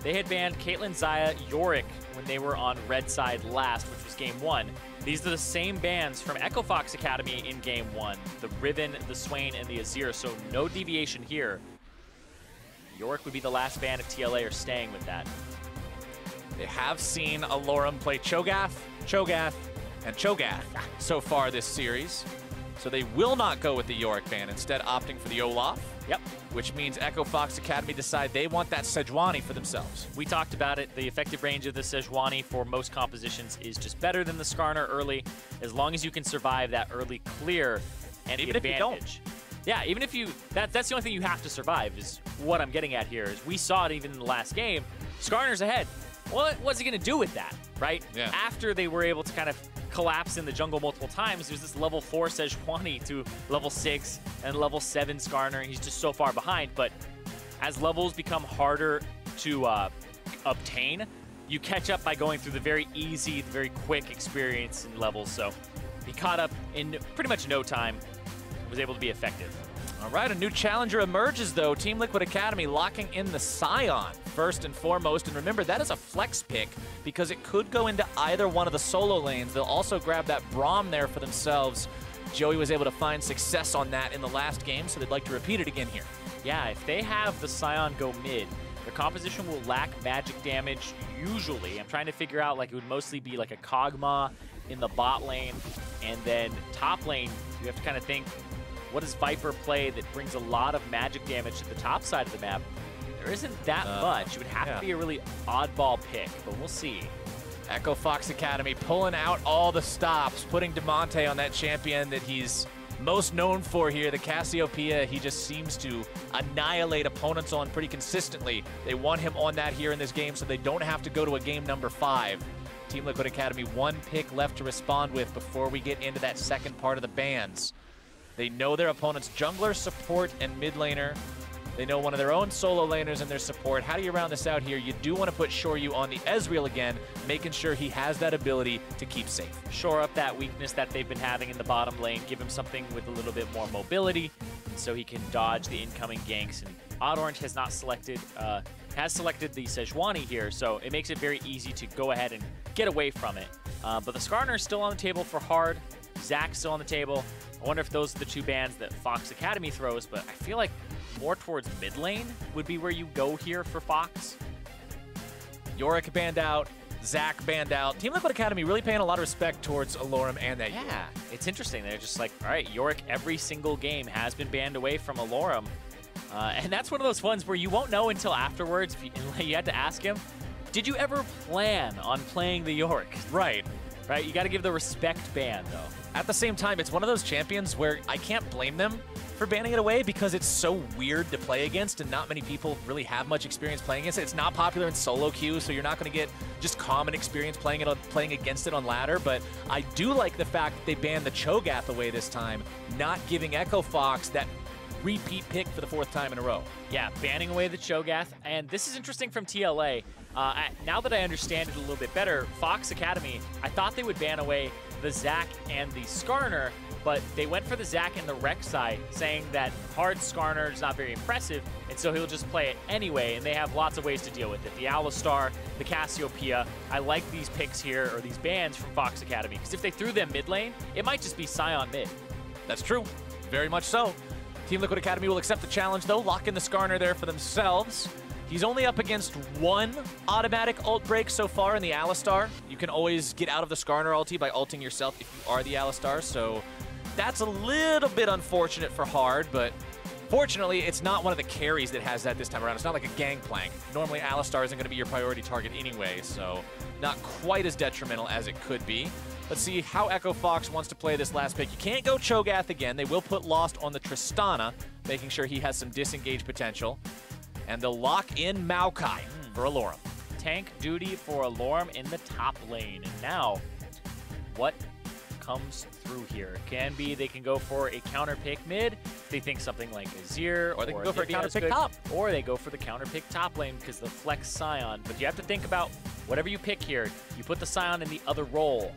they had banned Caitlyn, Xayah, Yorick when they were on red side last, which was game 1. These are the same bans from FOXA Academy in game 1. The Riven, the Swain, and the Azir, so no deviation here. Yorick would be the last ban if TLA are staying with that. They have seen Alorum play Cho'Gath, Cho'Gath, and Cho'Gath so far this series. So they will not go with the Yorick ban, instead opting for the Olaf. Yep. Which means FOXA Academy decide they want that Sejuani for themselves. We talked about it. The effective range of the Sejuani for most compositions is just better than the Skarner early, as long as you can survive that early clear and even the if you advantage. Yeah, even if you, that's the only thing you have to survive, is what I'm getting at here. Is we saw it even in the last game. Skarner's ahead. What's he going to do with that, right? Yeah. After they were able to kind of collapse in the jungle multiple times, there's this level 4 Sejuani to level 6 and level 7 Skarner, and he's just so far behind. But as levels become harder to obtain, you catch up by going through the very easy, the very quick experience in levels. So he caught up in pretty much no time, was able to be effective. All right, a new challenger emerges, though. Team Liquid Academy locking in the Scion first and foremost. And remember, that is a flex pick because it could go into either one of the solo lanes. They'll also grab that Braum there for themselves. Joey was able to find success on that in the last game, so they'd like to repeat it again here. Yeah, if they have the Scion go mid, their composition will lack magic damage usually. I'm trying to figure out, like, it would mostly be like a Kog'Maw in the bot lane, and then top lane, you have to kind of think, what does Viper play that brings a lot of magic damage to the top side of the map? There isn't that much. It would have to be a really oddball pick, but we'll see. FOXA Academy pulling out all the stops, putting Demonte on that champion that he's most known for here, the Cassiopeia. He just seems to annihilate opponents on pretty consistently. They want him on that here in this game so they don't have to go to a game number 5. Team Liquid Academy, 1 pick left to respond with before we get into that second part of the bans. They know their opponent's jungler, support, and mid laner. They know one of their own solo laners in their support. How do you round this out here? You do want to put Shoryu on the Ezreal again, making sure he has that ability to keep safe. Shore up that weakness that they've been having in the bottom lane, give him something with a little bit more mobility so he can dodge the incoming ganks. And OddOrange has not selected, has selected the Sejuani here, so it makes it very easy to go ahead and get away from it. But the Skarner is still on the table for hard. Zach's still on the table. I wonder if those are the 2 bans that Fox Academy throws, but I feel like more towards mid lane would be where you go here for Fox. Yorick banned out, Zach banned out. Team Liquid Academy really paying a lot of respect towards Alorum and that Yeah, Yorick. It's interesting. They're just like, all right, Yorick every single game has been banned away from Alorum. And that's one of those ones where you won't know until afterwards. You had to ask him, did you ever plan on playing the Yorick? Right. Right, you got to give the respect ban, though. At the same time, it's one of those champions where I can't blame them for banning it away because it's so weird to play against and not many people really have much experience playing against it. It's not popular in solo queue, so you're not going to get just common experience playing against it on ladder, but I do like the fact that they banned the Cho'Gath away this time, not giving FOX that repeat pick for the 4th time in a row. Yeah, banning away the Cho'Gath, and this is interesting from TLA. Now that I understand it a little bit better, Fox Academy, I thought they would ban away the Zac and the Skarner, but they went for the Zac and the Rek'Sai, saying that hard Skarner is not very impressive, and so he'll just play it anyway, and they have lots of ways to deal with it. The Alistar, the Cassiopeia. I like these picks here, or these bans from Fox Academy, because if they threw them mid lane, it might just be Scion mid. That's true. Very much so. Team Liquid Academy will accept the challenge, though, lock in the Skarner there for themselves. He's only up against 1 automatic ult break so far in the Alistar. You can always get out of the Skarner ulti by ulting yourself if you are the Alistar, so that's a little bit unfortunate for hard, but fortunately, it's not one of the carries that has that this time around. It's not like a Gangplank. Normally, Alistar isn't going to be your priority target anyway, so not quite as detrimental as it could be. Let's see how FOX wants to play this last pick. You can't go Cho'Gath again. They will put Lost on the Tristana, making sure he has some disengage potential. And they'll lock in Maokai for Alorum. Tank duty for Alorum in the top lane. And now, what comes through here? It can be they can go for a counter pick mid. They think something like Azir. Or they can go for a counter pick top. Or they go for the counter pick top lane because the flex Scion. But you have to think about whatever you pick here. You put the Scion in the other role.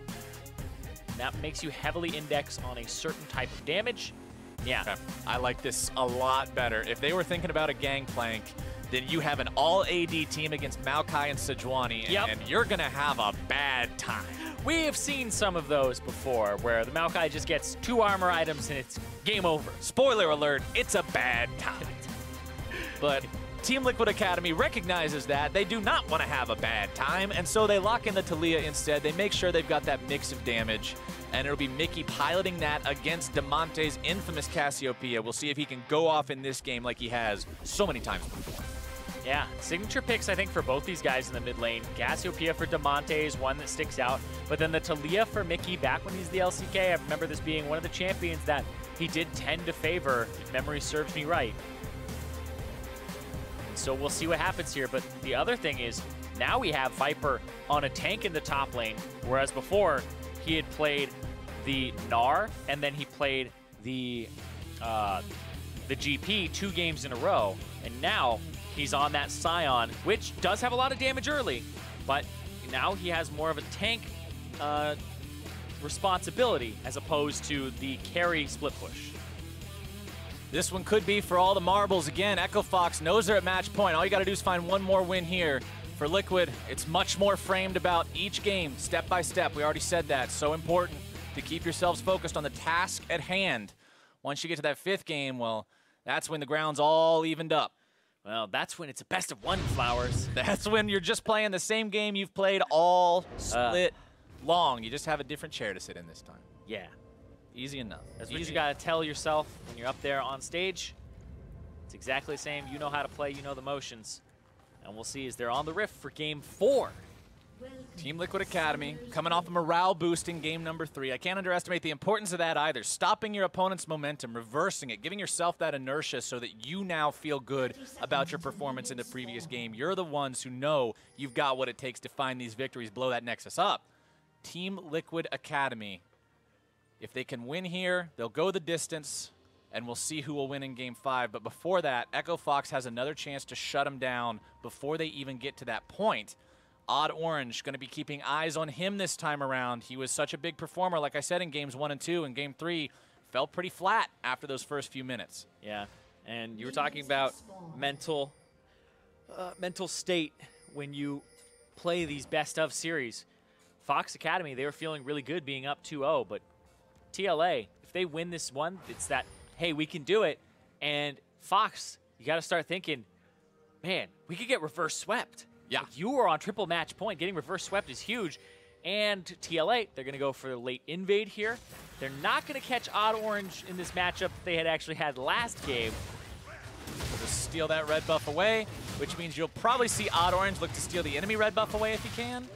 And that makes you heavily index on a certain type of damage. Yeah. Okay. I like this a lot better. If they were thinking about a Gangplank, then you have an all-AD team against Maokai and Sejuani, Yep. and you're going to have a bad time. We have seen some of those before, where the Maokai just gets 2 armor items and it's game over. Spoiler alert, it's a bad time. But Team Liquid Academy recognizes that. They do not want to have a bad time, and so they lock in the Talia instead. They make sure they've got that mix of damage, and it'll be Mickey piloting that against Damonte's infamous Cassiopeia. We'll see if he can go off in this game like he has so many times before. Yeah, signature picks, I think, for both these guys in the mid lane. Cassiopeia for Damonte is one that sticks out, but then the Talia for Mickey back when he's the LCK. I remember this being one of the champions that he did tend to favor, if memory serves me right. So we'll see what happens here, but the other thing is, now we have Viper on a tank in the top lane, whereas before, he had played the Gnar, and then he played the GP 2 games in a row, and now he's on that Scion, which does have a lot of damage early, but now he has more of a tank responsibility as opposed to the carry split push. This one could be for all the marbles. Again, Echo Fox knows they're at match point. All you got to do is find one more win here. For Liquid, it's much more framed about each game, step by step. We already said that. So important to keep yourselves focused on the task at hand. Once you get to that 5th game, well, that's when the ground's all evened up. Well, that's when it's a best of 1, Flowers. That's when you're just playing the same game you've played all split long. You just have a different chair to sit in this time. Yeah. Easy enough. That's what you got to tell yourself when you're up there on stage. It's exactly the same. You know how to play. You know the motions. And we'll see as they're on the rift for game 4. Team Liquid Academy coming off a morale boost in game number 3. I can't underestimate the importance of that either. Stopping your opponent's momentum, reversing it, giving yourself that inertia so that you now feel good about your performance in the previous game. You're the ones who know you've got what it takes to find these victories, blow that nexus up. Team Liquid Academy, if they can win here, they'll go the distance, and we'll see who will win in game 5. But before that, Echo Fox has another chance to shut them down before they even get to that point. Odd Orange going to be keeping eyes on him this time around. He was such a big performer, like I said, in games 1 and 2. In game 3, felt pretty flat after those first few minutes. Yeah, and you were talking about mental state when you play these best of series. Fox Academy, they were feeling really good being up 2-0, but TLA, if they win this one, it's that, hey, we can do it. And Fox, you got to start thinking, man, we could get reverse swept. Yeah. Like, you are on triple match point. Getting reverse swept is huge. And TLA, they're going to go for the late invade here. They're not going to catch Odd Orange in this matchup that they had actually had last game. Just steal that red buff away, which means you'll probably see Odd Orange look to steal the enemy red buff away if he can.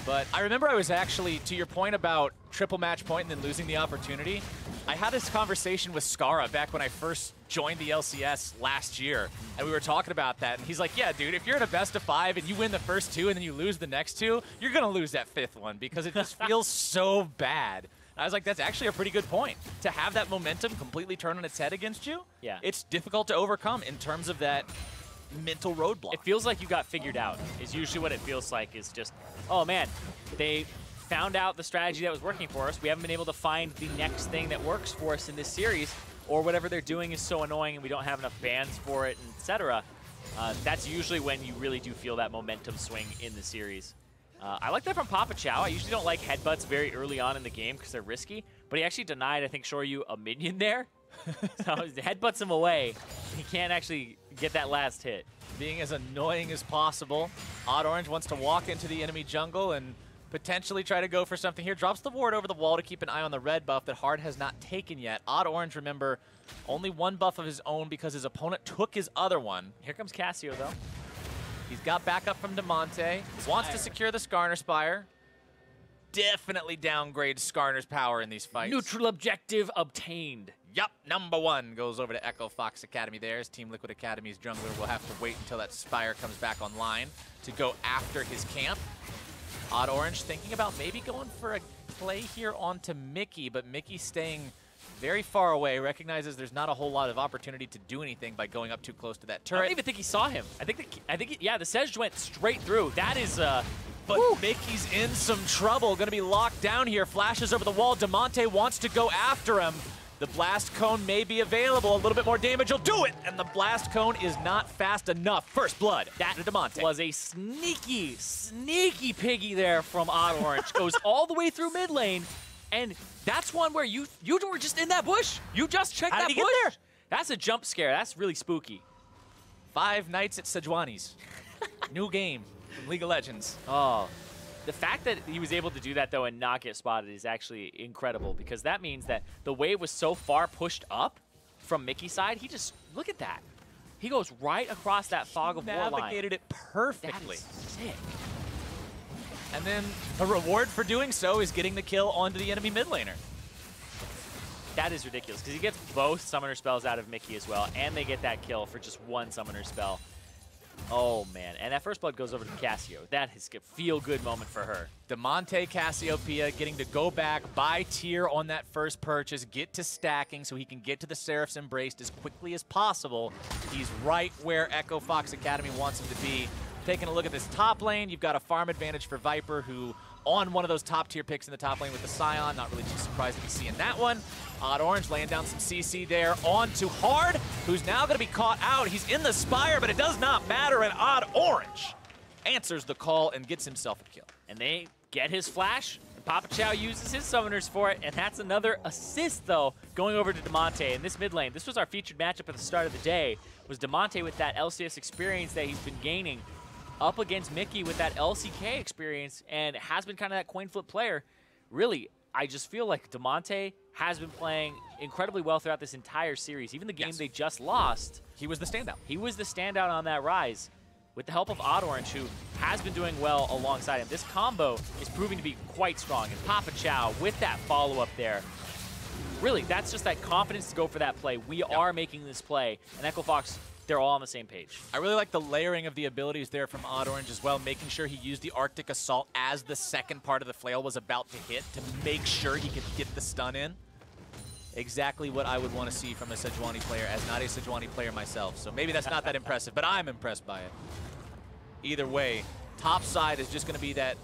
But I remember I was actually, to your point about triple match point and then losing the opportunity, I had this conversation with Skara back when I first joined the LCS last year, and we were talking about that, and he's like, yeah, dude, if you're in a best of 5 and you win the first 2 and then you lose the next 2, you're going to lose that 5th one because it just feels so bad. And I was like, that's actually a pretty good point. To have that momentum completely turn on its head against you, yeah, it's difficult to overcome in terms of that mental roadblock. It feels like you got figured out, is usually what it feels like, is just, oh man, they found out the strategy that was working for us. We haven't been able to find the next thing that works for us in this series, or whatever they're doing is so annoying and we don't have enough bans for it, etc. That's usually when you really do feel that momentum swing in the series. I like that from Papa Chow. I usually don't like headbutts very early on in the game because they're risky, but he actually denied, I think, Shoryu a minion there. So he headbutts him away. He can't actually get that last hit. Being as annoying as possible, Odd Orange wants to walk into the enemy jungle and potentially try to go for something here. Drops the ward over the wall to keep an eye on the red buff that Hard has not taken yet. Odd Orange, remember, only one buff of his own because his opponent took his other one. Here comes Cassio, though. He's got backup from Damonte. Wants to secure the Skarner Spire. Definitely downgrades Skarner's power in these fights. Neutral objective obtained. Yup, #1 goes over to Echo Fox Academy there. As Team Liquid Academy's jungler will have to wait until that Spire comes back online to go after his camp. Odd Orange thinking about maybe going for a play here onto Mickey, but Mickey staying very far away, recognizes there's not a whole lot of opportunity to do anything by going up too close to that turret. I don't even think he saw him. I think yeah, the Sedge went straight through. That is but woo, Mickey's in some trouble, gonna be locked down here. Flashes over the wall. Damonte wants to go after him. The Blast Cone may be available. A little bit more damage will do it, and the Blast Cone is not fast enough. First blood. That to demonte. Was a sneaky, sneaky piggy there from Odd Orange. Goes all the way through mid lane, and that's one where you were just in that bush. You just checked that bush. Get there? That's a jump scare. That's really spooky. 5 nights at Sejuani's. New game from League of Legends. Oh. The fact that he was able to do that, though, and not get spotted is actually incredible, because that means that the wave was so far pushed up from Mickey's side, he just, look at that. He goes right across that fog of war line. Navigated it perfectly. That is sick. And then the reward for doing so is getting the kill onto the enemy mid laner. That is ridiculous, because he gets both summoner spells out of Mickey as well, and they get that kill for just one summoner spell. Oh, man. And that first blood goes over to Cassio. That is a feel-good moment for her. demonte Cassiopeia getting to go back, buy tier on that first purchase, get to stacking so he can get to the Seraph's Embraced as quickly as possible. He's right where Echo Fox Academy wants him to be. Taking a look at this top lane, you've got a farm advantage for Viper, who on one of those top-tier picks in the top lane with the Scion. Not really too surprised to be seeing that one. Odd Orange laying down some CC there on to Hard, who's now going to be caught out. He's in the Spire, but it does not matter, and Odd Orange answers the call and gets himself a kill. And they get his flash, and Papa Chow uses his summoners for it, and that's another assist, though, going over to demonte in this mid lane. This was our featured matchup at the start of the day, was demonte with that LCS experience that he's been gaining up against Mickey with that LCK experience, and has been kind of that coin flip player. Really, I just feel like demonte has been playing incredibly well throughout this entire series. Even the game they just lost, he was the standout. He was the standout on that rise with the help of Odd Orange, who has been doing well alongside him. This combo is proving to be quite strong, and Papa Chow with that follow-up there. Really, that's just that confidence to go for that play. We are making this play, and Echo Fox, they're all on the same page. I really like the layering of the abilities there from Odd Orange as well, making sure he used the Arctic Assault as the second part of the flail was about to hit to make sure he could get the stun in. Exactly what I would want to see from a Sejuani player, as not a Sejuani player myself. So maybe that's not that impressive, but I'm impressed by it. Either way, top side is just going to be that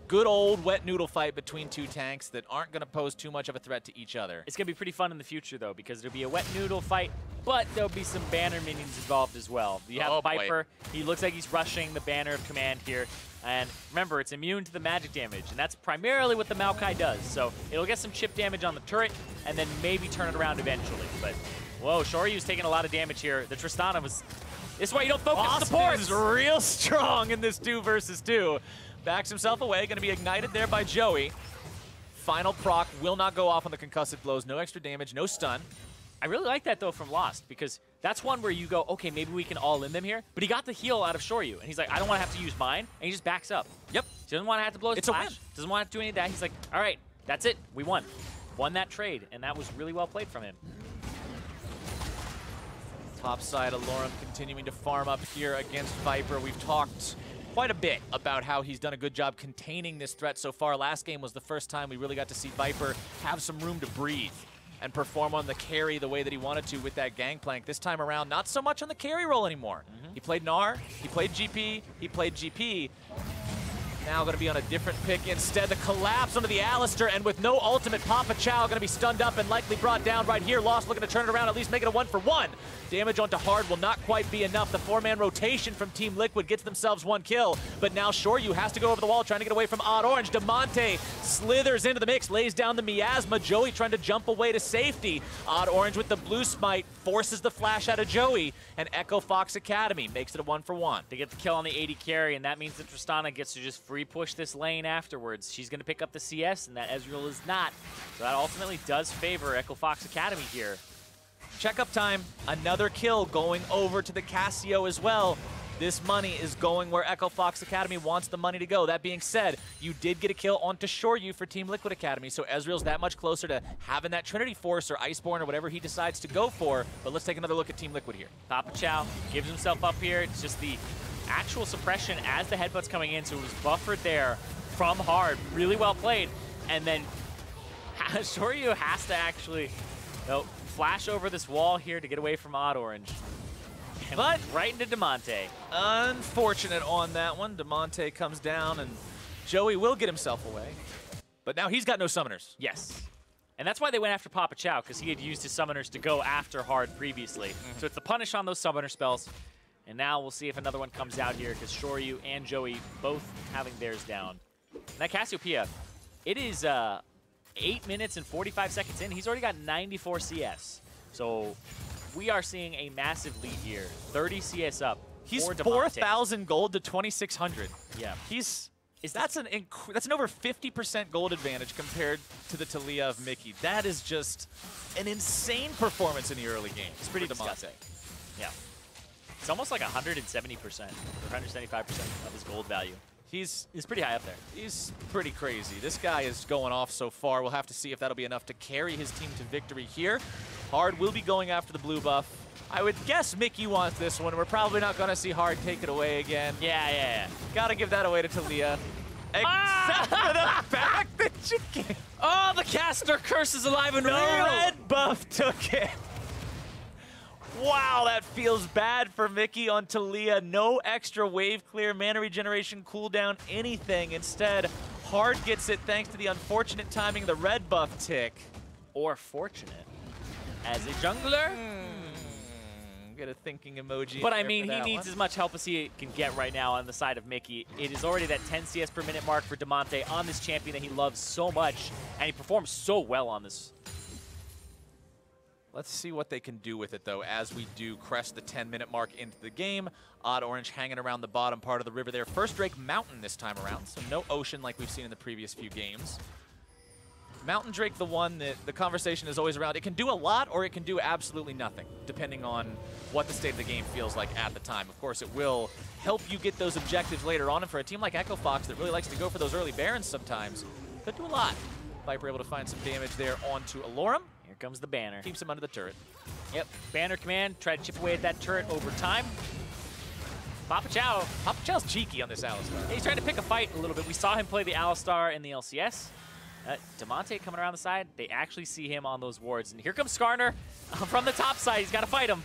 good old wet noodle fight between two tanks that aren't going to pose too much of a threat to each other. It's going to be pretty fun in the future, though, because there'll be a wet noodle fight, but there'll be some banner minions involved as well. You have Viper. He looks like he's rushing the banner of command here. And remember, it's immune to the magic damage, and that's primarily what the Maokai does. So it'll get some chip damage on the turret, and then maybe turn it around eventually. But, whoa, Shoryu's taking a lot of damage here. The Tristana was... This is why you don't focus supports. Is real strong in this 2 versus 2. Backs himself away, going to be ignited there by Joey. Final proc will not go off on the concussive blows. No extra damage, no stun. I really like that, though, from Lost, because that's one where you go, okay, maybe we can all in them here. But he got the heal out of Shoryu, and he's like, I don't want to have to use mine, and he just backs up. Yep. He doesn't want to have to blow his flash. Doesn't want to do any of that. He's like, all right, that's it. We won. Won that trade, and that was really well played from him. Top side, Alorum continuing to farm up here against Viper. We've talked quite a bit about how he's done a good job containing this threat so far. Last game was the first time we really got to see Viper have some room to breathe and perform on the carry the way that he wanted to with that Gangplank. This time around, not so much on the carry role anymore. He played Gnar, he played GP, he played GP. Now going to be on a different pick instead. The collapse onto the Alistair, and with no ultimate, Papa Chow going to be stunned up and likely brought down right here. Lost looking to turn it around, at least make it a 1-for-1. Damage onto Hard will not quite be enough. The 4-man rotation from Team Liquid gets themselves 1 kill, but now Shoryu has to go over the wall trying to get away from Odd Orange. demonte slithers into the mix, lays down the miasma. Joey trying to jump away to safety. Odd Orange with the blue smite forces the flash out of Joey, and Echo Fox Academy makes it a 1-for-1. They get the kill on the 80 carry, and that means that Tristana gets to just free push this lane afterwards. She's going to pick up the CS, and that Ezreal is not. So that ultimately does favor Echo Fox Academy here. Checkup time, another kill going over to the Cassio as well. This money is going where Echo Fox Academy wants the money to go. That being said, you did get a kill onto Shoryu for Team Liquid Academy, so Ezreal's that much closer to having that Trinity Force or Iceborne or whatever he decides to go for. But let's take another look at Team Liquid here. Papa Chow gives himself up here. It's just the actual suppression as the headbutt's coming in, so it was buffered there from Hard. Really well played. And then Shoryu has to actually flash over this wall here to get away from Odd Orange. But right into demonte. Unfortunate on that one. demonte comes down, and Joey will get himself away. But now he's got no summoners. Yes. And that's why they went after Papa Chow, because he had used his summoners to go after Hard previously. So it's the punish on those summoner spells. And now we'll see if another one comes out here, because Shoryu and Joey both having theirs down. And that Cassiopeia, it is 8 minutes and 45 seconds in. He's already got 94 CS. So we are seeing a massive lead here. 30 CS up. He's 4,000 gold to 2,600. Yeah. That's an over 50% gold advantage compared to the Talia of Mickey. That is just an insane performance in the early game. It's pretty disgusting. Yeah. It's almost like 170% or 175% of his gold value. He's pretty high up there. He's pretty crazy. This guy is going off so far. We'll have to see if that'll be enough to carry his team to victory here. Hard will be going after the blue buff. I would guess Mickey wants this one. We're probably not going to see Hard take it away again. Yeah. Got to give that away to Talia. Except for the fact that you can't. Oh, the caster curse is alive and real. Red buff took it. Wow, that feels bad for Mickey on Talia. No extra wave clear, mana regeneration, cooldown, anything. Instead, Hard gets it thanks to the unfortunate timing of the red buff tick. Or fortunate. As a jungler? Get a thinking emoji. But I mean, he needs as much help as he can get right now on the side of Mickey. It is already that 10 CS per minute mark for Damonte on this champion that he loves so much, and he performs so well on this. Let's see what they can do with it, though, as we do crest the 10-minute mark into the game. Odd Orange hanging around the bottom part of the river there. First Drake Mountain this time around, so no ocean like we've seen in the previous few games. Mountain Drake, the one that the conversation is always around. It can do a lot or it can do absolutely nothing, depending on what the state of the game feels like at the time. Of course, it will help you get those objectives later on, and for a team like EchoFox that really likes to go for those early Barons sometimes, could do a lot. Viper able to find some damage there onto Alorum. Here comes the banner. Keeps him under the turret. Yep, banner command, try to chip away at that turret over time. Papa Chow. Papa Chow's cheeky on this Alistar. Yeah, he's trying to pick a fight a little bit. We saw him play the Alistar in the LCS. Damonte coming around the side. They actually see him on those wards. And here comes Skarner from the top side. He's got to fight him.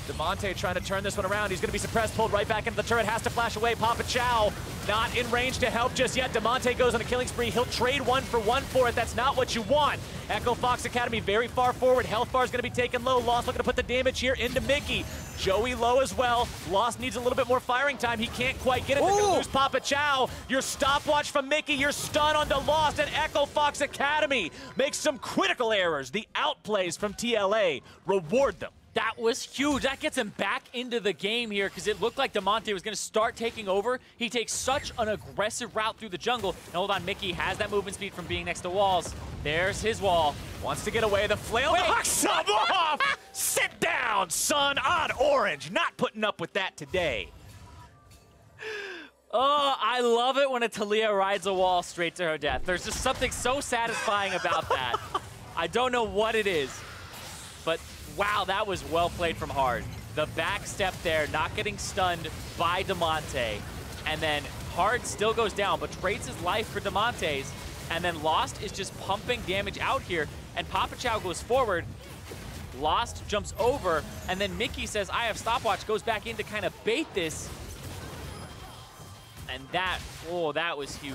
Damonte trying to turn this one around. He's going to be suppressed, pulled right back into the turret. Has to flash away. Papa Chow not in range to help just yet. Damonte goes on a killing spree. He'll trade 1 for 1 for it. That's not what you want. EchoFox Academy very far forward. Health bar is going to be taken low. Lost looking to put the damage here into Mickey. Joey low as well. Lost needs a little bit more firing time. He can't quite get it. They're going to lose Papa Chow. Your stopwatch from Mickey. Your stun onto Lost, and EchoFox Academy makes some critical errors. The outplays from TLA reward them. That was huge. That gets him back into the game here because it looked like Damonte was going to start taking over. He takes such an aggressive route through the jungle. And hold on, Mickey has that movement speed from being next to walls. There's his wall. Wants to get away. The flail knocks him off. Sit down, son. Odd Orange. Not putting up with that today. Oh, I love it when a Talia rides a wall straight to her death. There's just something so satisfying about that. I don't know what it is, but wow, that was well played from Hard. The back step there, not getting stunned by Damonte. And then Hard still goes down, but trades his life for Damonte's. And then Lost is just pumping damage out here. And Papa Chow goes forward. Lost jumps over. And then Mickey says, I have stopwatch, goes back in to kind of bait this. And that, oh, that was huge.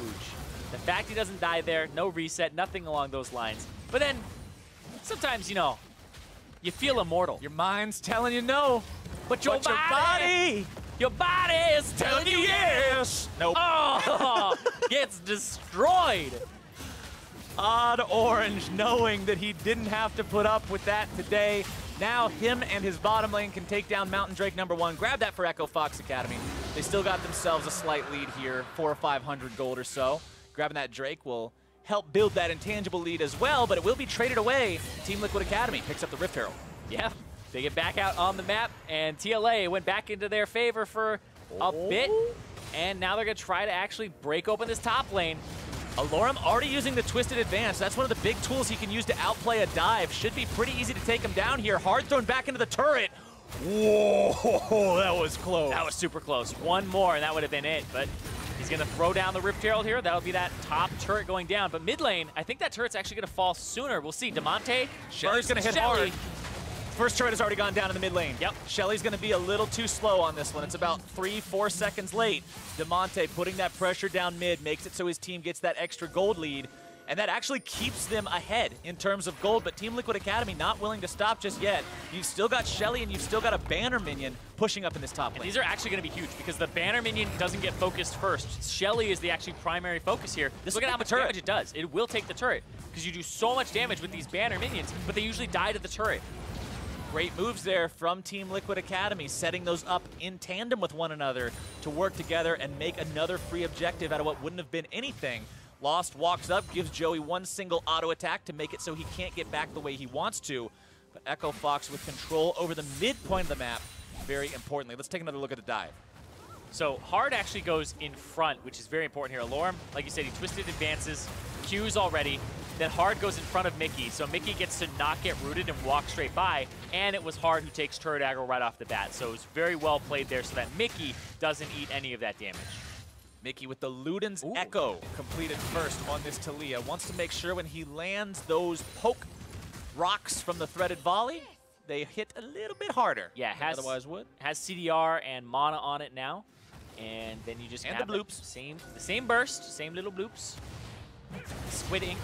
The fact he doesn't die there, no reset, nothing along those lines. But then, sometimes, you know, you feel immortal. Your mind's telling you no, but your body is telling you yes. Nope. Oh, gets destroyed. Odd Orange knowing that he didn't have to put up with that today. Now him and his bottom lane can take down Mountain Drake #1. Grab that for EchoFox Academy. They still got themselves a slight lead here, 400 or 500 gold or so. Grabbing that Drake will help build that intangible lead as well, but it will be traded away. Team Liquid Academy picks up the Rift Herald. Yeah, they get back out on the map, and TLA went back into their favor for a bit, and now they're going to try to actually break open this top lane. Alorum already using the Twisted Advance. That's one of the big tools he can use to outplay a dive. Should be pretty easy to take him down here. Hard thrown back into the turret. Whoa, that was close. That was super close. One more, and that would have been it, but he's going to throw down the Rift Herald here. That'll be that top turret going down. But mid lane, I think that turret's actually going to fall sooner. We'll see. Damonte. Shelly's going to hit hard. First turret has already gone down in the mid lane. Yep. Shelly's going to be a little too slow on this one. It's about 3-4 seconds late. Damonte putting that pressure down mid makes it so his team gets that extra gold lead. and that actually keeps them ahead in terms of gold, but Team Liquid Academy not willing to stop just yet. You've still got Shelly and you've still got a banner minion pushing up in this top lane. And these are actually going to be huge because the banner minion doesn't get focused first. Shelly is the actually primary focus here. Look at how much damage it does. It will take the turret because you do so much damage with these banner minions, but they usually die to the turret. Great moves there from Team Liquid Academy, setting those up in tandem with one another to work together and make another free objective out of what wouldn't have been anything. Lost walks up, gives Joey one single auto attack to make it so he can't get back the way he wants to. But Echo Fox with control over the midpoint of the map, very importantly. Let's take another look at the dive. So Hard actually goes in front, which is very important here. Alorem, like you said, he twisted advances, Q's already. Then Hard goes in front of Mickey, so Mickey gets to not get rooted and walk straight by, and it was Hard who takes turret aggro right off the bat. So it was very well played there so that Mickey doesn't eat any of that damage. Mickey with the Luden's Echo completed first on this Talia. Wants to make sure when he lands those poke rocks from the threaded volley, they hit a little bit harder. Yeah, otherwise would. Has CDR and Mana on it now, and then you just and have the bloops. The same burst, same little bloops. Squid ink.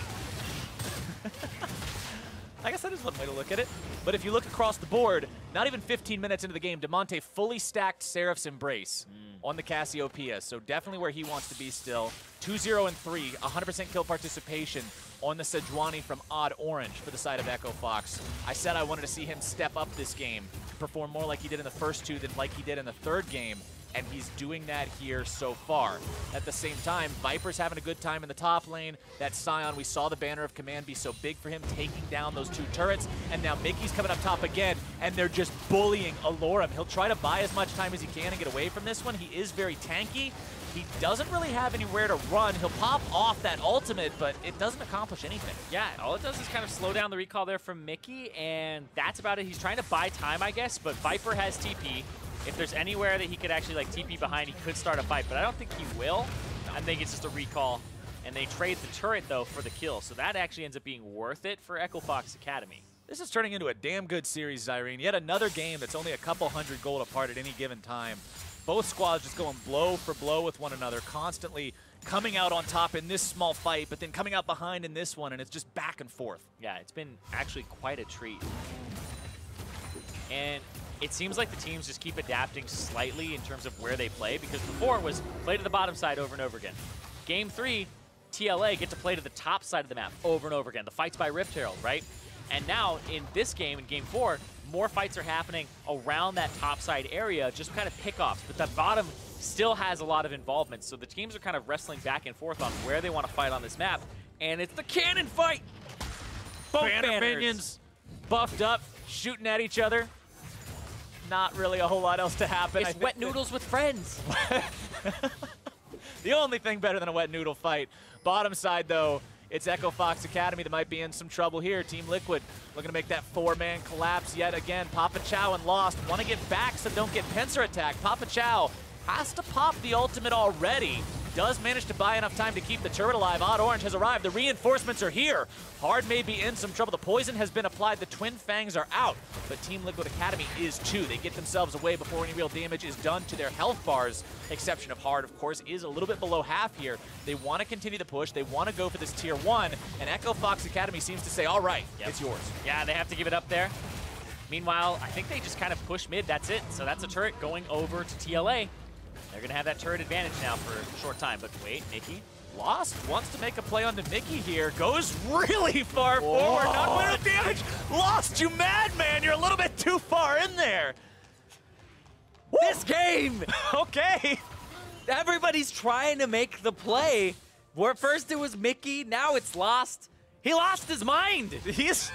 I guess that is one way to look at it. But if you look across the board, not even 15 minutes into the game, Demonte fully stacked Seraph's Embrace on the Cassiopeia. So definitely where he wants to be still. 2-0 and 3, 100% kill participation on the Sejuani from Odd Orange for the side of Echo Fox. I said I wanted to see him step up this game, perform more like he did in the first two than like he did in the third game. And he's doing that here so far. At the same time, Viper's having a good time in the top lane. That Scion, we saw the Banner of Command be so big for him, taking down those two turrets. And now Mickey's coming up top again, and they're just bullying Alorem. He'll try to buy as much time as he can and get away from this one. He is very tanky. He doesn't really have anywhere to run. He'll pop off that ultimate, but it doesn't accomplish anything. Yeah, all it does is kind of slow down the recall there from Mickey, and that's about it. He's trying to buy time, I guess, but Viper has TP. If there's anywhere that he could actually like TP behind, he could start a fight, but I don't think he will. I think it's just a recall, and they trade the turret, though, for the kill, so that actually ends up being worth it for Echo Fox Academy. This is turning into a damn good series, Zirene. Yet another game that's only a couple hundred gold apart at any given time. Both squads just going blow for blow with one another, constantly coming out on top in this small fight, but then coming out behind in this one, and it's just back and forth. Yeah, it's been actually quite a treat. And it seems like the teams just keep adapting slightly in terms of where they play, because before it was play to the bottom side over and over again. Game 3, TLA get to play to the top side of the map over and over again. The fights by Rift Herald, right? And now in this game, in Game 4, more fights are happening around that top side area, just kind of pickoffs, but that bottom still has a lot of involvement. So the teams are kind of wrestling back and forth on where they want to fight on this map, and it's the cannon fight! Both Banner minions buffed up, shooting at each other. Not really a whole lot else to happen. It's wet noodles with friends. The only thing better than a wet noodle fight. Bottom side, though, it's Echo Fox Academy that might be in some trouble here. Team Liquid looking to make that four-man collapse yet again. Papa Chow and Lost want to get back so don't get pincer attacked. Papa Chow has to pop the ultimate already. Does manage to buy enough time to keep the turret alive. Odd Orange has arrived. The reinforcements are here. Hard may be in some trouble. The poison has been applied. The Twin Fangs are out. But Team Liquid Academy is too. They get themselves away before any real damage is done to their health bars. Exception of Hard, of course, is a little bit below half here. They want to continue the push. They want to go for this Tier 1. And Echo Fox Academy seems to say, all right, it's yours. Yeah, they have to give it up there. Meanwhile, I think they just kind of push mid. That's it. So that's a turret going over to TLA. They're going to have that turret advantage now for a short time. But wait, Mickey. Lost wants to make a play onto Mickey here. Goes really far forward. Not quite enough damage. Lost, you madman. You're a little bit too far in there. This game! Okay. Everybody's trying to make the play. Where first it was Mickey, now it's Lost. He lost his mind. He's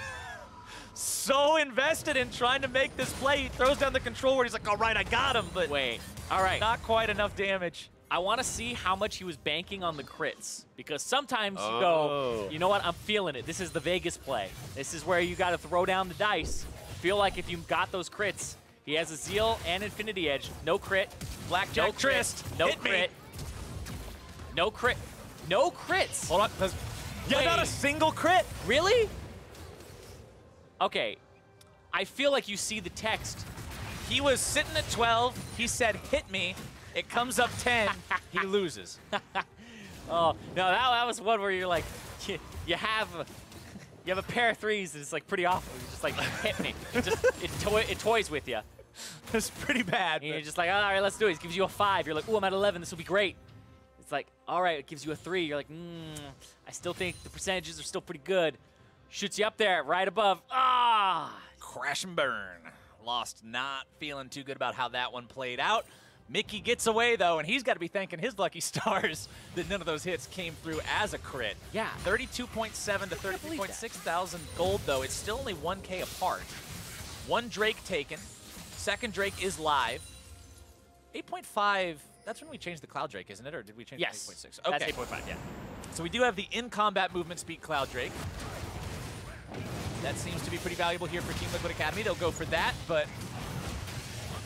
so invested in trying to make this play. He throws down the controller. He's like, all right, I got him. But wait, all right. Not quite enough damage. I want to see how much he was banking on the crits, because sometimes you go, you know what, I'm feeling it. This is the Vegas play. This is where you got to throw down the dice. Feel like if you got those crits, he has a Zeal and Infinity Edge. No crit. Blackjack no Trist. No Hit crit. Me. No crit. No crits. Hold on. Yeah, not a single crit. Really? Okay. I feel like you see the text. He was sitting at 12. He said, hit me. It comes up 10. He loses. Oh, no, that was one where you're like, you have a pair of threes that's like pretty awful. You just like hit me. It toys with you. It's pretty bad. And you're just like, all right, let's do it. It gives you a 5. You're like, oh, I'm at 11. This will be great. It's like, all right, it gives you a 3. You're like, I still think the percentages are still pretty good. Shoots you up there, right above. Crash and burn. Lost not feeling too good about how that one played out. Mickey gets away, though, and he's got to be thanking his lucky stars that none of those hits came through as a crit. Yeah. 32.7 to 33.6 thousand gold, though. It's still only 1K apart. One Drake taken. Second Drake is live. 8.5, that's when we changed the Cloud Drake, isn't it? Or did we change it to 8.6? Okay. That's 8.5, yeah. So we do have the in-combat movement speed Cloud Drake. That seems to be pretty valuable here for Team Liquid Academy. They'll go for that, but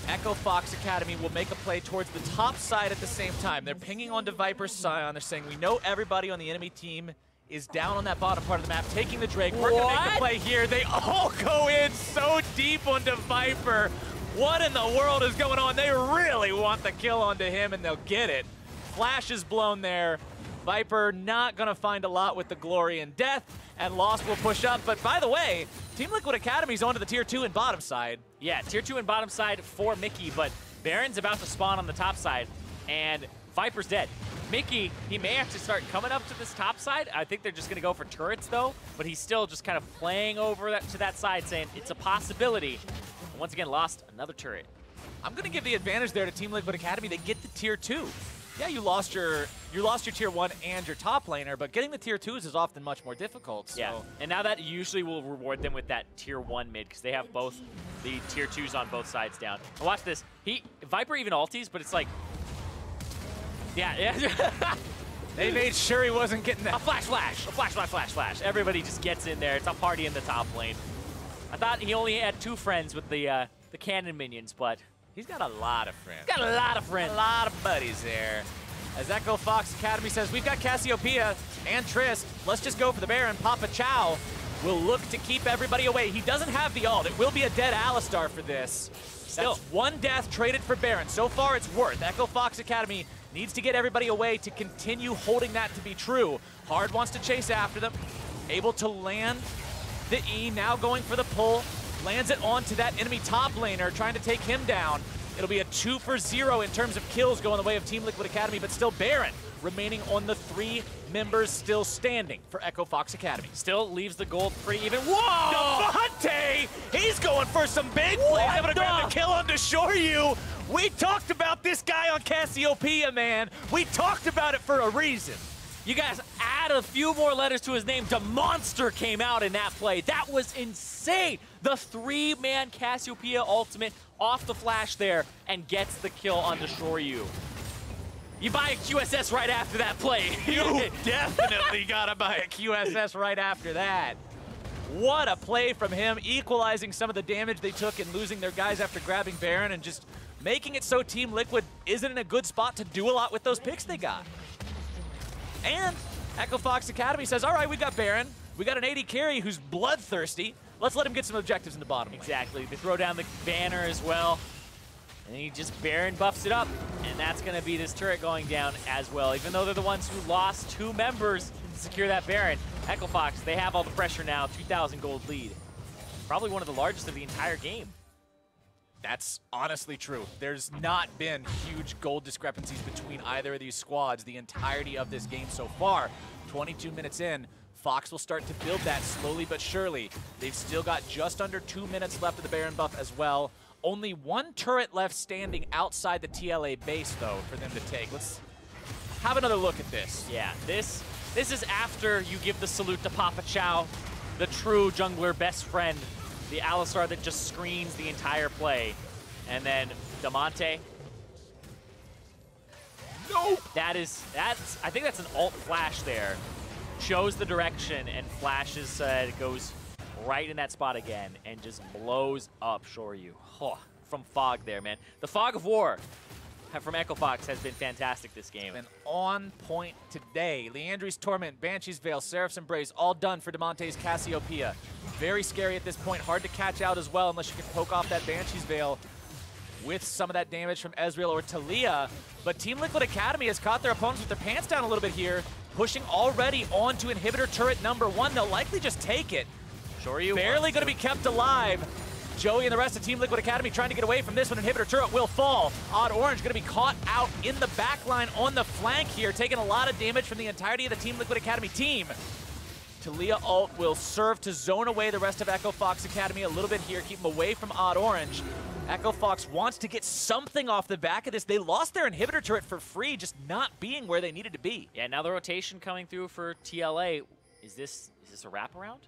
Echo Fox Academy will make a play towards the top side at the same time. They're pinging onto Viper's Scion. They're saying, we know everybody on the enemy team is down on that bottom part of the map, taking the Drake. We're going to make a play here. They all go in so deep onto Viper. What in the world is going on? They really want the kill onto him, and they'll get it. Flash is blown there. Viper not going to find a lot with the glory and death, and Lost will push up. But by the way, Team Liquid Academy's onto the tier 2 and bottom side. Yeah, tier 2 and bottom side for Mickey, but Baron's about to spawn on the top side, and Viper's dead. Mickey, he may have to start coming up to this top side. I think they're just going to go for turrets, though, but he's still just kind of playing over to that side, saying it's a possibility. And once again, Lost another turret. I'm going to give the advantage there to Team Liquid Academy. They get the tier 2. Yeah, you lost your tier 1 and your top laner, but getting the tier 2s is often much more difficult. So. Yeah, and now that usually will reward them with that tier 1 mid, because they have both the tier 2s on both sides down. And watch this. Viper even ulties, but it's like, yeah. They made sure he wasn't getting that. A flash. Everybody just gets in there. It's a party in the top lane. I thought he only had 2 friends with the cannon minions, but he's got a lot of friends. Got a lot of friends. A lot of buddies there. As Echo Fox Academy says, we've got Cassiopeia and Trist. Let's just go for the Baron. Papa Chow will look to keep everybody away. He doesn't have the ult. It will be a dead Alistar for this. Still. That's 1 death traded for Baron. So far, it's worth. Echo Fox Academy needs to get everybody away to continue holding that to be true. Hard wants to chase after them. Able to land the E, now going for the pull. Lands it onto that enemy top laner, trying to take him down. It'll be a 2 for 0 in terms of kills going the way of Team Liquid Academy, but still Baron remaining on the 3 members still standing for Echo Fox Academy. Still leaves the gold pretty even. Whoa! Devontae! He's going for some big plays. Able to grab the kill on Shoryu. We talked about this guy on Cassiopeia, man. We talked about it for a reason. You guys add a few more letters to his name. DeMonster came out in that play. That was insane. The 3-man Cassiopeia ultimate off the flash there and gets the kill on the Shoryu. You buy a QSS right after that play. You definitely gotta buy a QSS right after that. What a play from him, equalizing some of the damage they took and losing their guys after grabbing Baron and just making it so Team Liquid isn't in a good spot to do a lot with those picks they got. And Echo Fox Academy says, all right, we got Baron. We got an AD carry who's bloodthirsty. Let's let him get some objectives in the bottom lane. Exactly. They throw down the banner as well. And he just Baron buffs it up. And that's going to be this turret going down as well. Even though they're the ones who lost 2 members to secure that Baron. Echo Fox, they have all the pressure now. 2,000 gold lead. Probably one of the largest of the entire game. That's honestly true. There's not been huge gold discrepancies between either of these squads the entirety of this game so far. 22 minutes in, Fox will start to build that slowly but surely. They've still got just under 2 minutes left of the Baron buff as well. Only 1 turret left standing outside the TLA base, though, for them to take. Let's have another look at this. Yeah, this is after you give the salute to Papa Chow, the true jungler best friend. The Alistar that just screens the entire play. And then Damonte. Nope. That's I think that's an alt flash there. Shows the direction and flashes, it goes right in that spot again and just blows up Shoryu. Oh, from Fog there, man. The Fog of War from Echo Fox has been fantastic this game. And on point today. Leandri's Torment, Banshee's Veil, Seraph's Embrace, all done for Damonte's Cassiopeia. Very scary at this point, hard to catch out as well unless you can poke off that Banshee's Veil. with some of that damage from Ezreal or Talia. But Team Liquid Academy has caught their opponents with their pants down a little bit here, pushing already onto inhibitor turret number 1. They'll likely just take it. Shoryu Barely going to be kept alive. Joey and the rest of Team Liquid Academy trying to get away from this one. Inhibitor turret will fall. Odd Orange going to be caught out in the back line on the flank here, taking a lot of damage from the entirety of the Team Liquid Academy team. Talia ult will serve to zone away the rest of Echo Fox Academy a little bit here, keep them away from Odd Orange. Echo Fox wants to get something off the back of this. They lost their inhibitor turret for free, just not being where they needed to be. Yeah, now the rotation coming through for TLA. Is this a wraparound?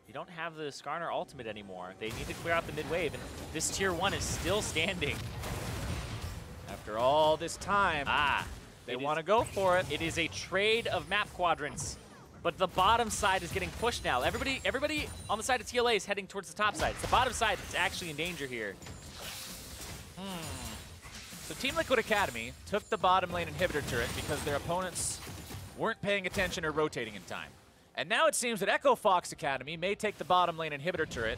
You don't have the Skarner ultimate anymore. They need to clear out the mid wave, and this tier 1 is still standing. After all this time, they want to go for it. It is a trade of map quadrants. But the bottom side is getting pushed now. Everybody on the side of TLA is heading towards the top side. It's the bottom side that's actually in danger here. So Team Liquid Academy took the bottom lane inhibitor turret because their opponents weren't paying attention or rotating in time. And now it seems that Echo Fox Academy may take the bottom lane inhibitor turret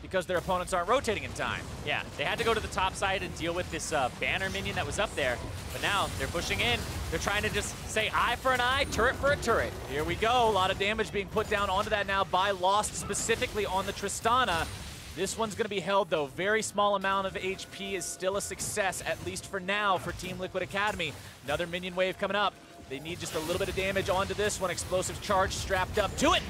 because their opponents aren't rotating in time. Yeah, they had to go to the top side and deal with this banner minion that was up there. But now they're pushing in. They're trying to just say eye for an eye, turret for a turret. Here we go. A lot of damage being put down onto that now by Lost, specifically on the Tristana. This one's going to be held, though. Very small amount of HP is still a success, at least for now, for Team Liquid Academy. Another minion wave coming up. They need just a little bit of damage onto this one. Explosive charge strapped up to it.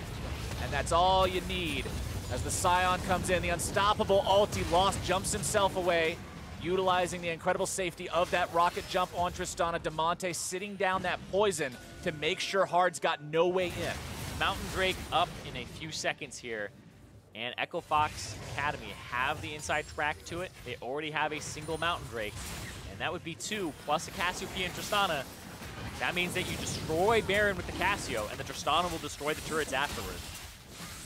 And that's all you need. As the Scion comes in, the unstoppable ulti. Lost jumps himself away, utilizing the incredible safety of that rocket jump on Tristana. Damonte sitting down that poison to make sure Hard's got no way in. Mountain Drake up in a few seconds here. And Echo Fox Academy have the inside track to it. They already have a single Mountain Drake. And that would be 2 plus a Cassiopeia and Tristana. That means that you destroy Baron with the Cassio, and the Tristana will destroy the turrets afterwards.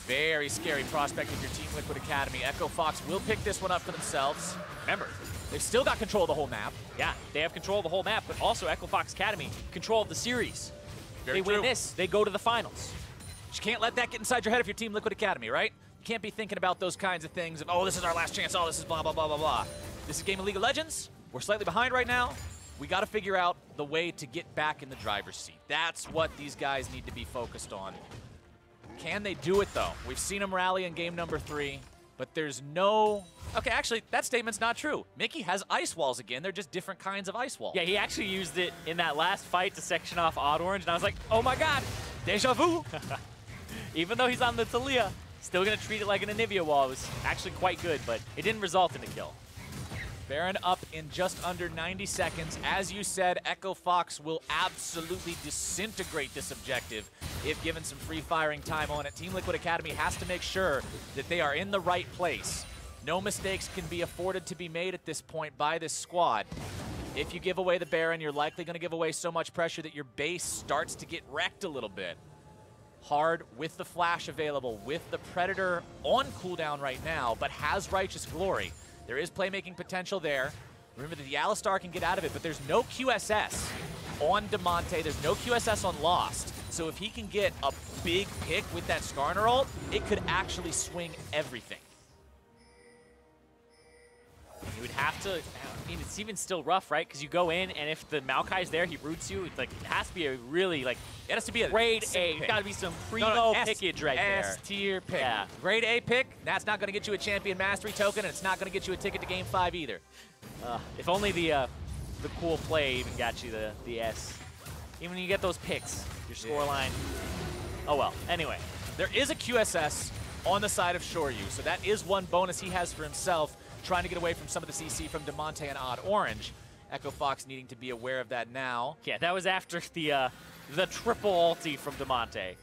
Very scary prospect of your Team Liquid Academy. Echo Fox will pick this one up for themselves. Remember, they've still got control of the whole map. Yeah, they have control of the whole map, but also Echo Fox Academy, control of the series. Very they true. win this, they go to the finals. You can't let that get inside your head if you're Team Liquid Academy, right? You can't be thinking about those kinds of things of, oh, this is our last chance, oh, this is blah, blah, blah, blah, blah. This is a game of League of Legends. We're slightly behind right now. We got to figure out the way to get back in the driver's seat. That's what these guys need to be focused on. Can they do it, though? We've seen them rally in game number 3, but there's no... Okay, actually, that statement's not true. Mickey has ice walls again. They're just different kinds of ice walls. Yeah, he actually used it in that last fight to section off Odd Orange, and I was like, oh my god, deja vu. Even though he's on the Talia, still going to treat it like an Anivia wall. It was actually quite good, but it didn't result in a kill. Baron up in just under 90 seconds. As you said, Echo Fox will absolutely disintegrate this objective if given some free firing time on it. Team Liquid Academy has to make sure that they are in the right place. No mistakes can be afforded to be made at this point by this squad. If you give away the Baron, you're likely going to give away so much pressure that your base starts to get wrecked a little bit. Hard with the flash available, with the Predator on cooldown right now, but has Righteous Glory. There is playmaking potential there. Remember that the Alistar can get out of it, but there's no QSS on Damonte. There's no QSS on Lost. So if he can get a big pick with that Skarner ult, it could actually swing everything. You would have to, I mean, it's even still rough, right? Because you go in, and if the Maokai's there, he roots you. It's like, it has to be a really, like, It has to be a grade A. pick. It's got to be some primo pickage right there. S-tier pick. Yeah. Grade A pick, that's not going to get you a Champion Mastery token, and it's not going to get you a ticket to Game 5 either. If only the cool play even got you the S. Even when you get those picks, your scoreline. Oh well. Anyway, there is a QSS on the side of Shoryu, so that is one bonus he has for himself, trying to get away from some of the CC from Damonte and Odd Orange. Echo Fox needing to be aware of that now. Yeah, that was after the triple ulti from Damonte.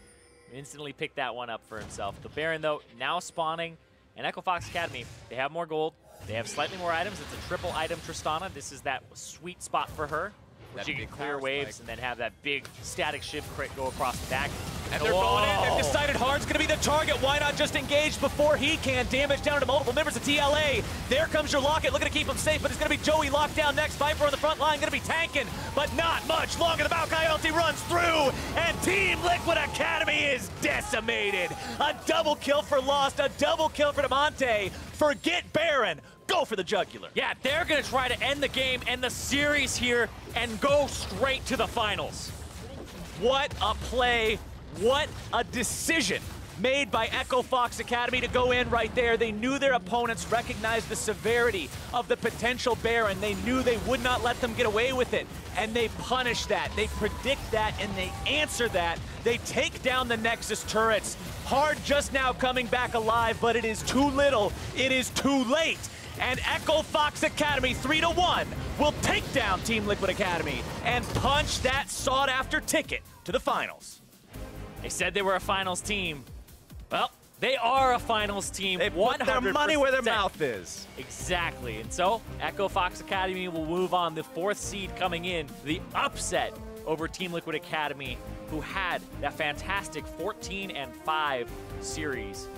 Instantly picked that one up for himself. The Baron, though, now spawning. And Echo Fox Academy, they have more gold. They have slightly more items. It's a triple item Tristana. This is that sweet spot for her. Where she can clear waves and then have that big static shift crit go across the back. And they're going in. They've decided Hard's going to be the target. Why not just engage before he can? Damage down to multiple members of TLA. There comes your Locket, looking to keep him safe, but it's going to be Joey locked down next. Viper on the front line, going to be tanking, but not much longer. The Maokai ulti runs through, and Team Liquid Academy is decimated. A double kill for Lost, a double kill for Damonte. Forget Baron. go for the jugular. Yeah, they're going to try to end the game and the series here and go straight to the finals. What a play. What a decision made by Echo Fox Academy to go in right there. They knew their opponents recognized the severity of the potential Baron. They knew they would not let them get away with it. And they punish that. They predict that, and they answer that. They take down the Nexus turrets. Hard just now coming back alive, but it is too little. It is too late. And Echo Fox Academy 3-1 will take down Team Liquid Academy and punch that sought-after ticket to the finals. They said they were a finals team. Well, they are a finals team. They put their money where their mouth is. Exactly. And so, Echo Fox Academy will move on. The 4th seed coming in, the upset over Team Liquid Academy, who had that fantastic 14-5 series.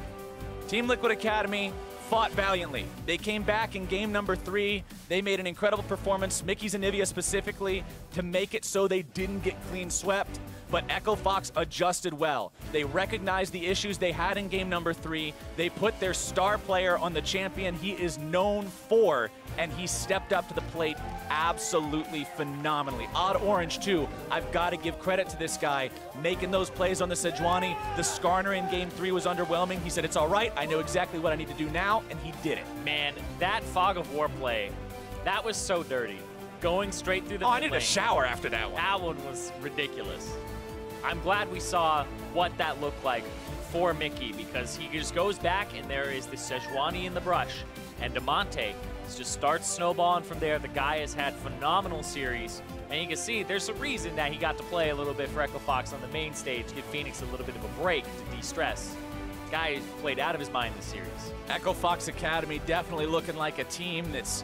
Team Liquid Academy fought valiantly. They came back in game number 3. They made an incredible performance, Mickey Zanivia specifically, to make it so they didn't get clean swept. But Echo Fox adjusted well. They recognized the issues they had in game number 3. They put their star player on the champion he is known for, and he stepped up to the plate absolutely phenomenally. Odd Orange, too. I've got to give credit to this guy, making those plays on the Sejuani. The Skarner in game 3 was underwhelming. He said, it's all right. I know exactly what I need to do now, and he did it. Man, that Fog of War play, that was so dirty. Going straight through the I needed a shower after that one. That one was ridiculous. I'm glad we saw what that looked like for Mickey, because he just goes back and there is the Sejuani in the brush, and Demonte just starts snowballing from there. The guy has had phenomenal series, and you can see there's a reason that he got to play a little bit for Echo Fox on the main stage, give Phoenix a little bit of a break to de-stress. The guy played out of his mind this series. Echo Fox Academy definitely looking like a team that's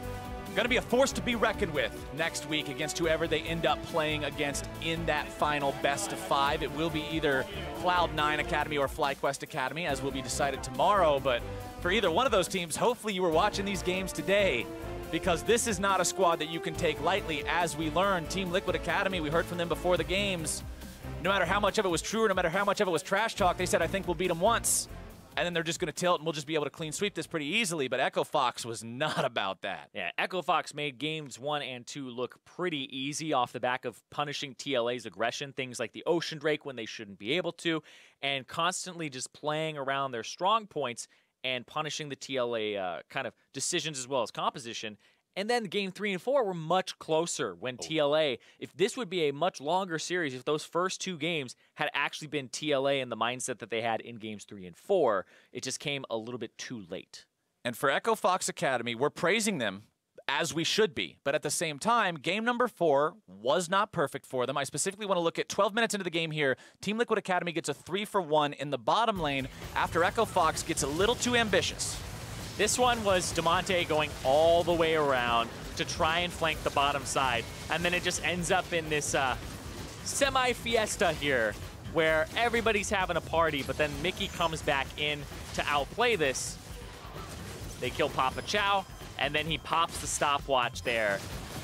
going to be a force to be reckoned with next week against whoever they end up playing against in that final best of 5. It will be either Cloud9 Academy or FlyQuest Academy, as will be decided tomorrow. But for either one of those teams, hopefully you were watching these games today, because this is not a squad that you can take lightly. As we learned, Team Liquid Academy, we heard from them before the games, no matter how much of it was true or no matter how much of it was trash talk, they said, I think we'll beat them once. And then they're just going to tilt, and we'll just be able to clean sweep this pretty easily. But Echo Fox was not about that. Yeah, Echo Fox made games 1 and 2 look pretty easy off the back of punishing TLA's aggression, things like the Ocean Drake when they shouldn't be able to, and constantly just playing around their strong points and punishing the TLA kind of decisions as well as composition. And then game 3 and 4 were much closer when TLA, if this would be a much longer series, if those first 2 games had actually been TLA in the mindset that they had in games 3 and 4, it just came a little bit too late. And for Echo Fox Academy, we're praising them as we should be. But at the same time, game number 4 was not perfect for them. I specifically want to look at 12 minutes into the game here. Team Liquid Academy gets a 3-for-1 in the bottom lane after Echo Fox gets a little too ambitious. This one was Demonte going all the way around to try and flank the bottom side, and then it just ends up in this semi-fiesta here where everybody's having a party, but then Mickey comes back in to outplay this. They kill Papa Chow, and then he pops the stopwatch there,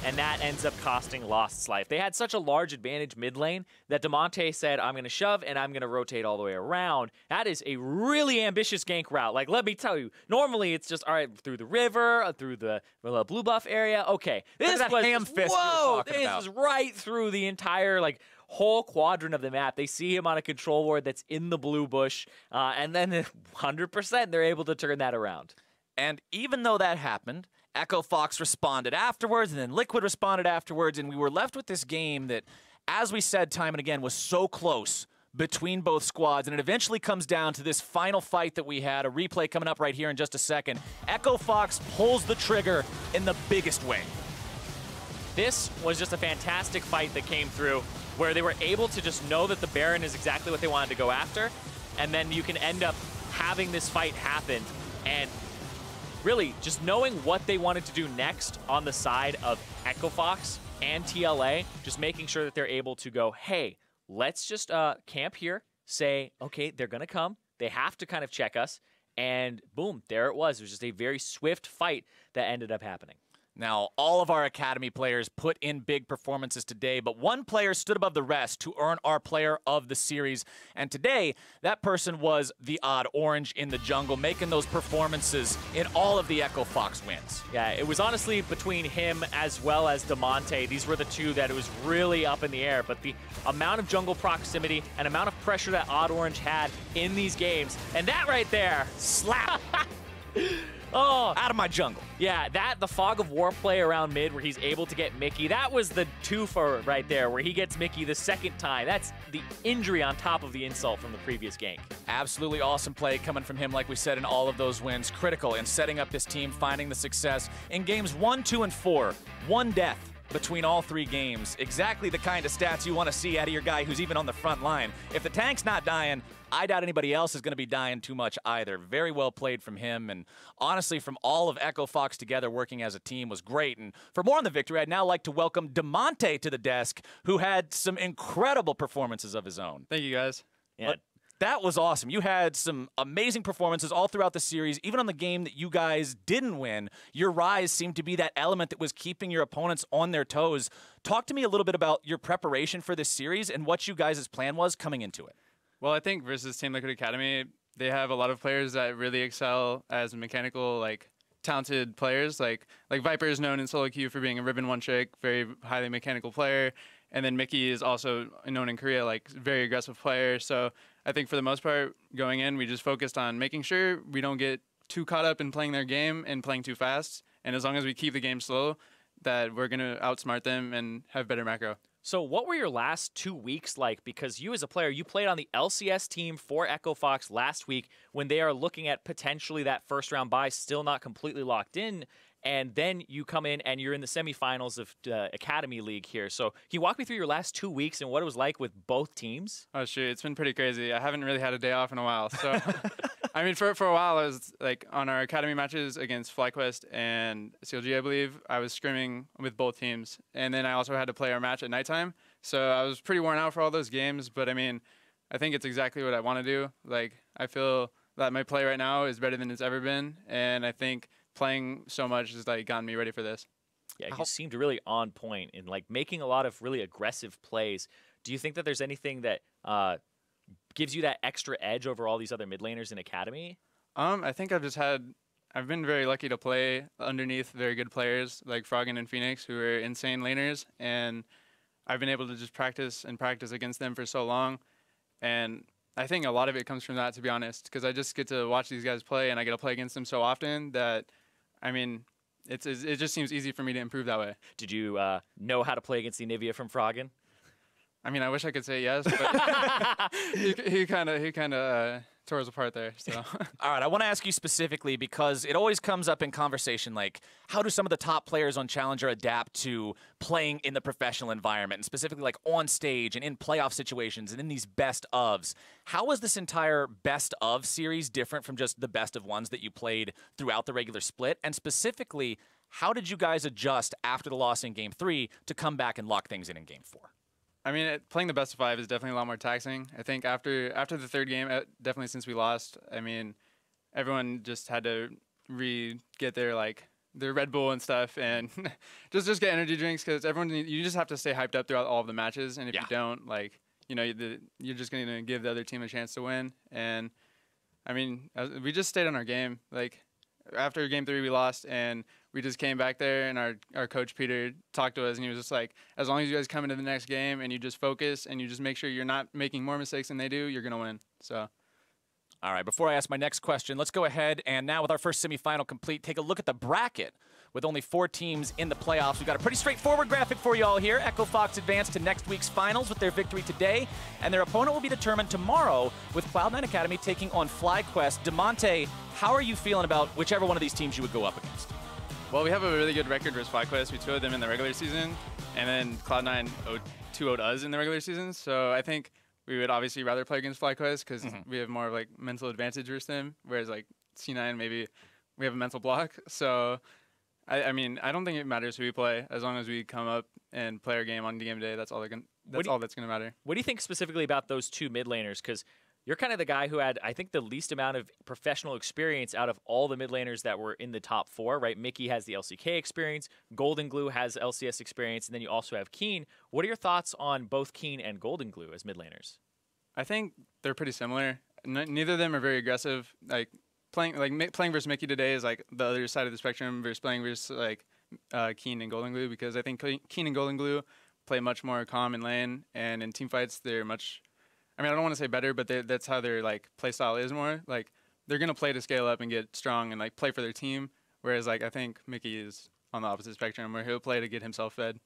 and that ends up costing Lost's life. They had such a large advantage mid lane that Demonte said, I'm going to shove and I'm going to rotate all the way around. That is a really ambitious gank route. Like, let me tell you, normally it's just, all right, through the river, through the blue buff area. Okay. This was, ham fist whoa, this is right through the entire, like, whole quadrant of the map. They see him on a control ward that's in the blue bush, and then 100% they're able to turn that around. And even though that happened, Echo Fox responded afterwards, and then Liquid responded afterwards, and we were left with this game that, as we said time and again, was so close between both squads, and it eventually comes down to this final fight that we had, a replay coming up right here in just a second. Echo Fox pulls the trigger in the biggest way. This was just a fantastic fight that came through, where they were able to just know that the Baron is exactly what they wanted to go after, and then you can end up having this fight happen, and really, just knowing what they wanted to do next on the side of Echo Fox and TLA, just making sure that they're able to go, hey, let's just camp here, say, okay, they're going to come. They have to kind of check us. And boom, there it was. It was just a very swift fight that ended up happening. Now, all of our Academy players put in big performances today, but one player stood above the rest to earn our Player of the Series. And today, that person was the Odd Orange in the jungle, making those performances in all of the Echo Fox wins. Yeah, it was honestly between him as well as Damonte. These were the two that it was really up in the air, but the amount of jungle proximity and amount of pressure that Odd Orange had in these games, and that right there, slap. Oh, Out of my jungle. yeah, the Fog of War play around mid where he's able to get Mickey, that was the twofer right there where he gets Mickey the second time. That's the injury on top of the insult from the previous gank. Absolutely awesome play coming from him, like we said, in all of those wins. Critical in setting up this team, finding the success. In games 1, 2, and 4, 1 death between all 3 games. Exactly the kind of stats you want to see out of your guy who's even on the front line. If the tank's not dying, I doubt anybody else is going to be dying too much either. Very well played from him, and honestly, from all of Echo Fox together working as a team was great. And for more on the victory, I'd now like to welcome Damonte to the desk, who had some incredible performances of his own. Thank you, guys. Yeah. But that was awesome. You had some amazing performances all throughout the series. Even on the game that you guys didn't win, your rise seemed to be that element that was keeping your opponents on their toes. Talk to me a little bit about your preparation for this series and what you guys' plan was coming into it. Well, I think versus Team Liquid Academy, they have a lot of players that really excel as mechanical, talented players. Like Viper is known in solo queue for being a ribbon one trick, very highly mechanical player. And then Mickey is also known in Korea, very aggressive player. So I think for the most part, going in, we just focused on making sure we don't get too caught up in playing their game and playing too fast. And as long as we keep the game slow, that we're going to outsmart them and have better macro. So what were your last 2 weeks like? Because you as a player, you played on the LCS team for Echo Fox last week when they are looking at potentially that first round bye, still not completely locked in. And then you come in and you're in the semifinals of Academy League here. So can you walk me through your last 2 weeks and what it was like with both teams? Oh, shoot. It's been pretty crazy. I haven't really had a day off in a while. So, I mean, for a while, I was on our Academy matches against FlyQuest and CLG, I believe, I was scrimming with both teams. And then I also had to play our match at nighttime. So I was pretty worn out for all those games. But, I mean, I think it's exactly what I want to do. I feel that my play right now is better than it's ever been. And I think playing so much has gotten me ready for this. Yeah, you seemed really on point in making a lot of really aggressive plays. Do you think that there's anything that gives you that extra edge over all these other mid laners in Academy? I think I've been very lucky to play underneath very good players like Froggen and Phoenix, who are insane laners, and I've been able to just practice against them for so long. And I think a lot of it comes from that, to be honest, because I just get to watch these guys play, and I get to play against them so often that, I mean, it just seems easy for me to improve that way. Did you know how to play against the Nivea from Froggen? I mean, I wish I could say yes, but he kind of tore us apart there. So. All right, I want to ask you specifically because it always comes up in conversation, how do some of the top players on Challenger adapt to playing in the professional environment, and specifically on stage and in playoff situations and in these best ofs? How was this entire best of series different from just the best of ones that you played throughout the regular split? And specifically, how did you guys adjust after the loss in Game 3 to come back and lock things in Game 4? I mean, playing the best of 5 is definitely a lot more taxing. I think after the third game, definitely since we lost, I mean, everyone just had to get their Red Bull and stuff, and just get energy drinks, because you just have to stay hyped up throughout all of the matches, and if you don't, you're just going to give the other team a chance to win. And I mean, we just stayed on our game. After Game 3, we lost, and we just came back there, and our coach, Peter, talked to us, and he was just like, as long as you guys come into the next game and you just focus and you just make sure you're not making more mistakes than they do, you're going to win. So. All right, before I ask my next question, let's go ahead and now with our first semifinal complete, take a look at the bracket. With only 4 teams in the playoffs, we've got a pretty straightforward graphic for you all here. Echo Fox advanced to next week's finals with their victory today, and their opponent will be determined tomorrow with Cloud9 Academy taking on FlyQuest. Damonte, how are you feeling about whichever one of these teams you would go up against? Well, we have a really good record versus FlyQuest. We 2-0'd them in the regular season, and then Cloud9 2-0'd us in the regular season. So I think we would obviously rather play against FlyQuest because we have more of mental advantage versus them, whereas C9 maybe we have a mental block. So I mean, I don't think it matters who we play as long as we come up and play our game on the game day. That's all that's going to matter. What do you think specifically about those two mid laners? Because You're kind of the guy who had, I think, the least amount of professional experience out of all the mid laners that were in the top 4, right? Mickey has the LCK experience, Golden Glue has LCS experience, and then you also have Keen. What are your thoughts on both Keen and Golden Glue as mid laners? I think they're pretty similar. Neither of them are very aggressive. Like playing versus Mickey today is like the other side of the spectrum versus playing versus like Keen and Golden Glue, because I think Keen and Golden Glue play much more calm in lane, and in team fights they're much. I mean, I don't want to say better, but that's how their like play style is more. Like they're gonna play to scale up and get strong and like play for their team. Whereas like I think Mickey is on the opposite spectrum, where he'll play to get himself fed.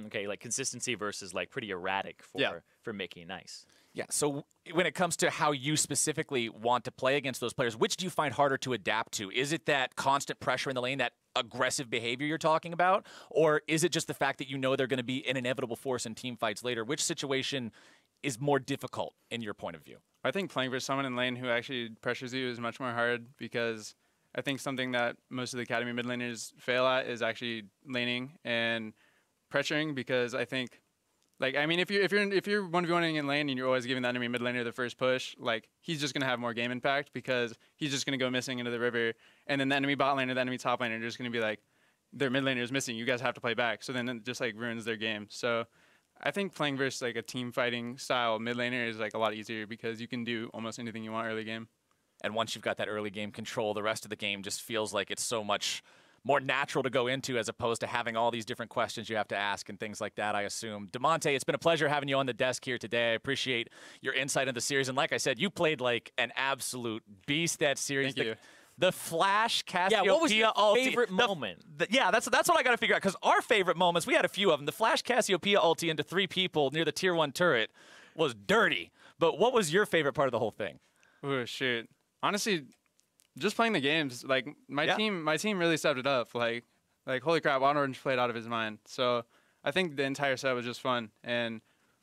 Okay, like consistency versus like pretty erratic for Mickey. Nice. Yeah, so when it comes to how you specifically want to play against those players, which do you find harder to adapt to? Is it that constant pressure in the lane, that aggressive behavior you're talking about? Or is it just the fact that you know they're going to be an inevitable force in team fights later? Which situation is more difficult in your point of view? I think playing versus someone in lane who actually pressures you is much more hard, because I think something that most of the academy mid laners fail at is actually laning and pressuring, because I think, like, I mean, if you're 1v1ing in lane and you're always giving the enemy mid laner the first push, like, he's just going to have more game impact, because he's just going to go missing into the river, and then the enemy bot lane or the enemy top lane are just going to be like, their mid laner is missing, you guys have to play back. So then it just, like, ruins their game. So I think playing versus, like, a team fighting style mid laner is, like, a lot easier, because you can do almost anything you want early game. And once you've got that early game control, the rest of the game just feels like it's so much more natural to go into, as opposed to having all these different questions you have to ask and things like that, I assume. Demonte, it's been a pleasure having you on the desk here today. I appreciate your insight into the series. And like I said, you played like an absolute beast that series. Thank you. The Flash Cassiopeia what was your ulti. favorite moment? Yeah, that's what I got to figure out, because our favorite moments, we had a few of them. The Flash Cassiopeia ulti into 3 people near the tier 1 turret was dirty. But what was your favorite part of the whole thing? Oh, shoot. Honestly, just playing the games, like my team really stepped it up. Like holy crap, Orange played out of his mind. So I think the entire set was just fun, and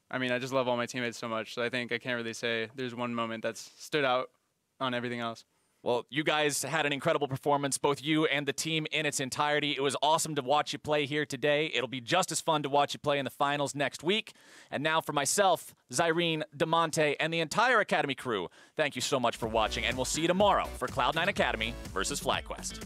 I mean, I just love all my teammates so much. So I think I can't really say there's one moment that's stood out on everything else. Well, you guys had an incredible performance, both you and the team in its entirety. It was awesome to watch you play here today. It'll be just as fun to watch you play in the finals next week. And now for myself, Zirene, Demonte, and the entire Academy crew, thank you so much for watching, and we'll see you tomorrow for Cloud9 Academy versus FlyQuest.